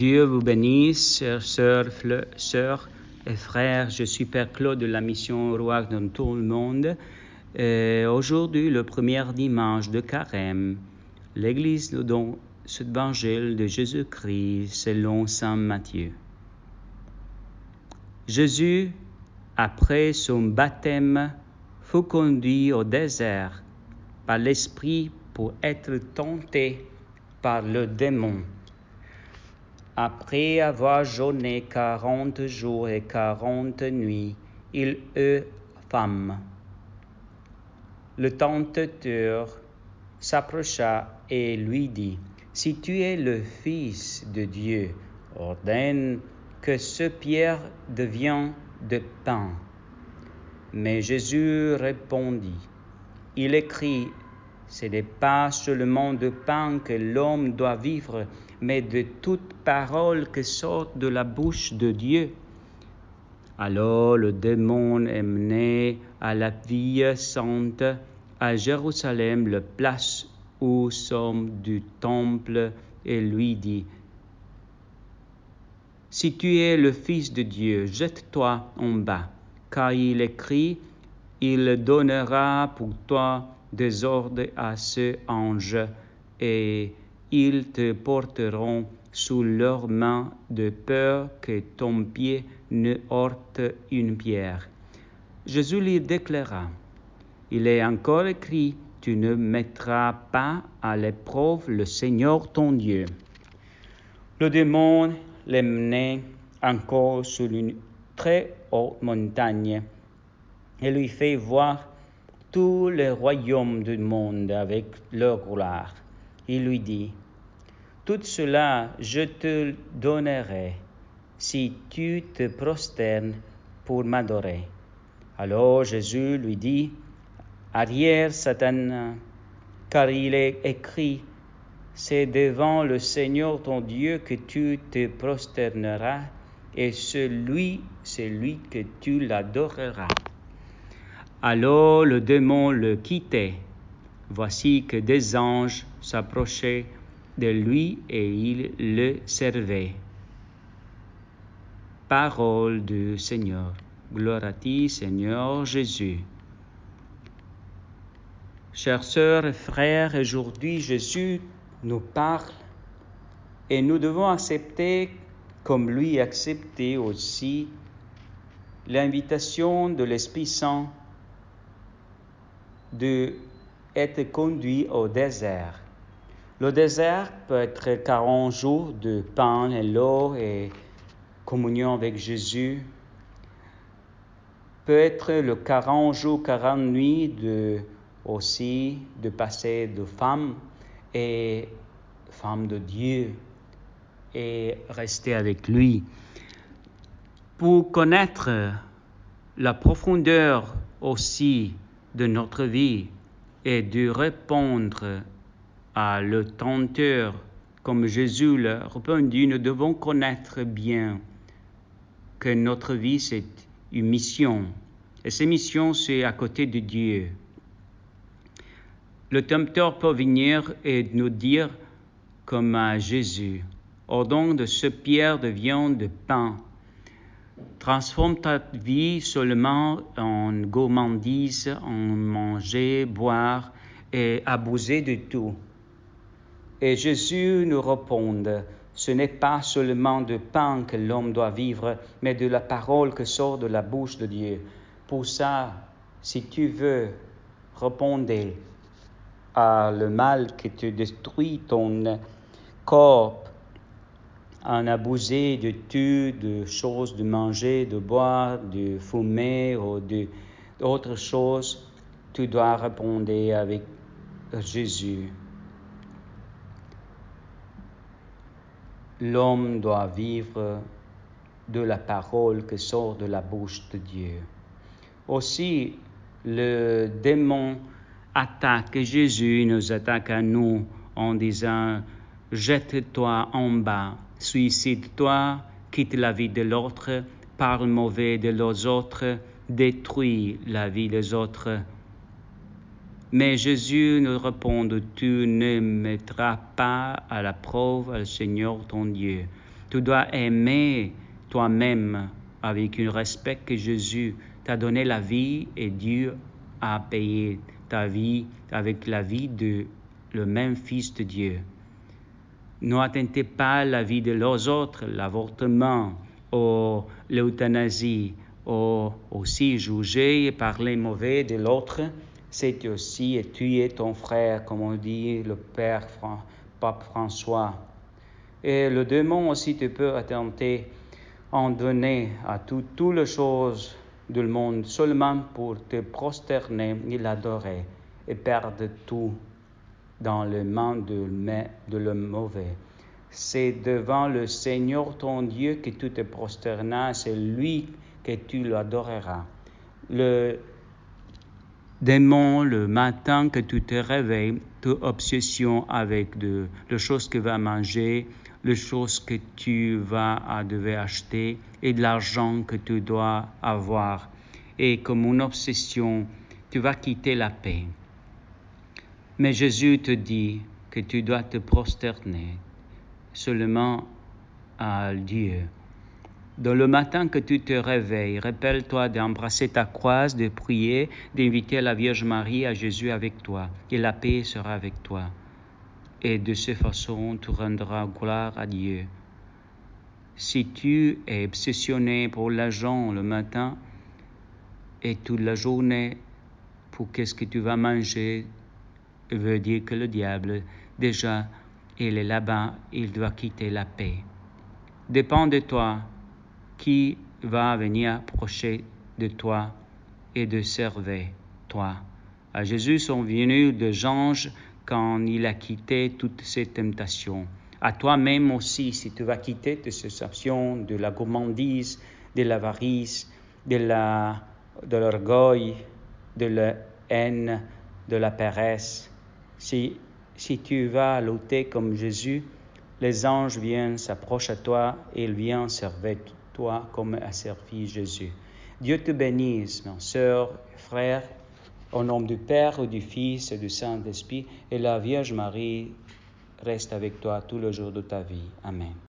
Dieu vous bénisse, chers sœurs et frères. Je suis Père Claude de la mission Roi dans tout le monde. Aujourd'hui, le premier dimanche de Carême, l'Église nous donne cet évangile de Jésus-Christ selon saint Matthieu. Jésus, après son baptême, fut conduit au désert par l'Esprit pour être tenté par le démon. Après avoir jeûné 40 jours et 40 nuits, il eut faim. Le tentateur s'approcha et lui dit, « Si tu es le Fils de Dieu, ordonne que ce pierre devienne de pain. » Mais Jésus répondit, « Il écrit, ce n'est pas seulement de pain que l'homme doit vivre, mais de toute parole qui sort de la bouche de Dieu. » Alors le démon emmené à la ville sainte, à Jérusalem, la place où sommes du temple, et lui dit, « Si tu es le Fils de Dieu, jette-toi en bas, car il écrit, il donnera pour toi des ordres à ses anges, et ils te porteront sous leurs mains de peur que ton pied ne heurte une pierre. » Jésus lui déclara, « Il est encore écrit, tu ne mettras pas à l'épreuve le Seigneur ton Dieu. » Le démon l'emmenait encore sur une très haute montagne et lui fait voir tous les royaumes du monde avec leur gloire. Il lui dit, « Tout cela je te donnerai si tu te prosternes pour m'adorer. » Alors Jésus lui dit, « Arrière, Satan, car il est écrit, c'est devant le Seigneur ton Dieu que tu te prosterneras, et celui que tu l'adoreras. » Alors le démon le quittait. Voici que des anges s'approchaient de lui et ils le servaient. Parole du Seigneur. Gloire à toi, Seigneur Jésus. Chers sœurs et frères, aujourd'hui Jésus nous parle et nous devons accepter, comme lui accepter aussi, l'invitation de l'Esprit Saint d'être conduit au désert. Le désert peut être 40 jours de pain et l'eau et communion avec Jésus. Peut être le 40 jours, 40 nuits aussi de passer de femme de Dieu et rester avec lui. Pour connaître la profondeur aussi de notre vie et de répondre à le tenteur comme Jésus l'a répondu, nous devons connaître bien que notre vie c'est une mission. Et cette mission c'est à côté de Dieu. Le tempteur peut venir et nous dire comme à Jésus, ordonne de ce pierre devient de pain. Transforme ta vie seulement en gourmandise, en manger, boire et abuser de tout. Et Jésus nous répond, ce n'est pas seulement de pain que l'homme doit vivre, mais de la parole qui sort de la bouche de Dieu. Pour ça, si tu veux répondre à le mal qui te détruit ton corps, en abuser de tout, de choses, de manger, de boire, de fumer ou d'autres choses, tu dois répondre avec Jésus. L'homme doit vivre de la parole qui sort de la bouche de Dieu. Aussi, le démon attaque Jésus, nous attaque à nous en disant « Jette-toi en bas, suicide-toi, quitte la vie de l'autre, parle mauvais de los autres, détruis la vie des autres. » Mais Jésus nous répond, « Tu ne mettras pas à la preuve le Seigneur ton Dieu. » Tu dois aimer toi-même avec un respect que Jésus t'a donné la vie et Dieu a payé ta vie avec la vie de le même Fils de Dieu. N'attentez pas la vie de les autres, l'avortement ou l'euthanasie, ou aussi juger et parler mauvais de l'autre, c'est aussi tuer ton frère, comme on dit le Père Pape François. Et le démon aussi te peut attenter en donner à toutes les choses du monde seulement pour te prosterner et l'adorer et perdre tout dans les mains de le mauvais. C'est devant le Seigneur ton Dieu que tu te prosternas, c'est lui que tu l'adoreras. Le démon, le matin que tu te réveilles, tu obsession avec les choses que tu vas manger, les choses que tu devoir acheter et de l'argent que tu dois avoir. Et comme une obsession, tu vas quitter la paix. Mais Jésus te dit que tu dois te prosterner seulement à Dieu. Dans le matin que tu te réveilles, rappelle-toi d'embrasser ta croix, de prier, d'inviter la Vierge Marie à Jésus avec toi, et la paix sera avec toi. Et de cette façon, tu rendras gloire à Dieu. Si tu es obsessionné pour l'argent le matin et toute la journée pour qu'est-ce que tu vas manger, veut dire que le diable, déjà, il est là-bas, il doit quitter la paix. Dépend de toi qui va venir approcher de toi et de servir toi. À Jésus sont venus des anges quand il a quitté toutes ces tentations. À toi-même aussi, si tu vas quitter tes sensations de la gourmandise, de l'avarice, de l'orgueil, de la haine, de la paresse, si tu vas lutter comme Jésus, les anges viennent s'approcher à toi et ils viennent servir toi comme a servi Jésus. Dieu te bénisse, ma sœur, frère, au nom du Père, du Fils et du Saint-Esprit, et la Vierge Marie reste avec toi tous les jours de ta vie. Amen.